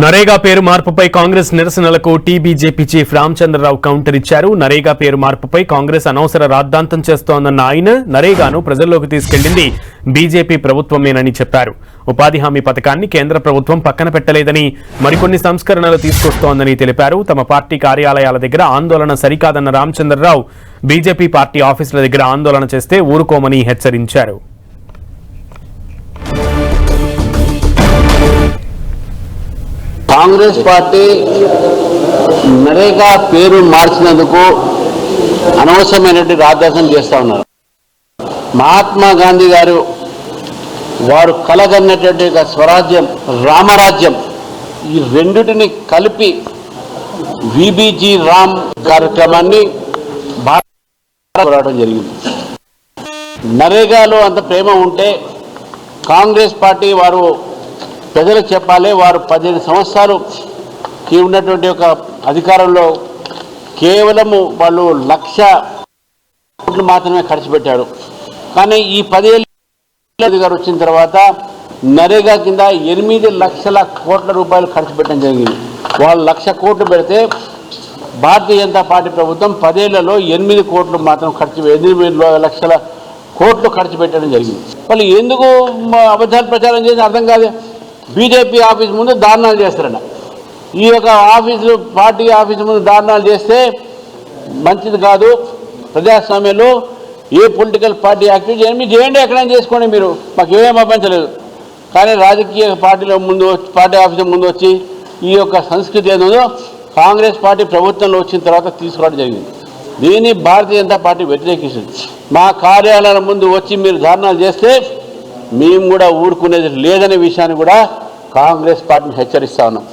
నరేగా పేరు మార్పుపై కాంగ్రెస్ నిరసనలకు టీబీజేపీ చీఫ్ రామచంద్రరావు కౌంటర్ ఇచ్చారు. నరేగా పేరు మార్పుపై కాంగ్రెస్ అనవసర రాద్ధాంతం చేస్తోందన్న ఆయన నరేగాను ప్రజల్లోకి తీసుకెళ్లింది బీజేపీ ప్రభుత్వమేనని చెప్పారు. ఉపాధి హామీ పథకాన్ని కేంద్ర ప్రభుత్వం పక్కన పెట్టలేదని, మరికొన్ని సంస్కరణలు తీసుకొస్తోందని తెలిపారు. తమ పార్టీ కార్యాలయాల దగ్గర ఆందోళన సరికాదన్న రామచంద్రరావు బీజేపీ పార్టీ ఆఫీసుల దగ్గర ఆందోళన చేస్తే ఊరుకోమని హెచ్చరించారు. కాంగ్రెస్ పార్టీ నరేగా పేరు మార్చినందుకు అనవసరమైనటువంటి రాద్ధాంతం చేస్తూ ఉన్నారు. మహాత్మా గాంధీ గారు వారు కలగన్నటువంటి స్వరాజ్యం, రామరాజ్యం, ఈ రెండిటిని కలిపి విబిజి రామ్ కార్యక్రమాన్ని పోరాటం జరిగింది. నరేగాలో అంత ప్రేమ ఉంటే కాంగ్రెస్ పార్టీ వారు ప్రజలకు చెప్పాలి. వారు 15 సంవత్సరాలుకి ఉన్నటువంటి ఒక అధికారంలో కేవలము వాళ్ళు 1,00,000 కోట్లు మాత్రమే ఖర్చు పెట్టారు. కానీ ఈ 10 ఏళ్ళు గారు వచ్చిన తర్వాత నరేగా కింద 8 లక్షల కోట్ల రూపాయలు ఖర్చు పెట్టడం జరిగింది. వాళ్ళు 1,00,000 కోట్లు పెడితే భారతీయ జనతా పార్టీ ప్రభుత్వం 10 ఏళ్లలో 8 కోట్లు మాత్రం 8 లక్షల కోట్లు ఖర్చు పెట్టడం జరిగింది. వాళ్ళు ఎందుకు అబద్ధాలు ప్రచారం చేసి అర్థం కాదు. బీజేపీ ఆఫీస్ ముందు దారుణాలు చేస్తారన్న. ఈ యొక్క ఆఫీసులు, పార్టీ ఆఫీసు ముందు దారుణాలు చేస్తే మంచిది కాదు. ప్రజాస్వామ్యంలో ఏ పొలిటికల్ పార్టీ యాక్టివిటీ చేయండి, ఎక్కడైనా చేసుకోండి, మీరు మాకు ఏమేమి అభ్యంతలేదు. కానీ రాజకీయ పార్టీల ముందు, పార్టీ ఆఫీసు ముందు వచ్చి ఈ యొక్క సంస్కృతి ఏదో కాంగ్రెస్ పార్టీ ప్రభుత్వంలో వచ్చిన తర్వాత తీసుకోవడం జరిగింది. దీన్ని భారతీయ జనతా పార్టీ వ్యతిరేకిస్తుంది. మా కార్యాలయాల ముందు వచ్చి మీరు ధారణాలు చేస్తే మేము కూడా ఊరుకునేది లేదనే విషయాన్ని కూడా కాంగ్రెస్ పార్టీని హెచ్చరిస్తా ఉన్నాం.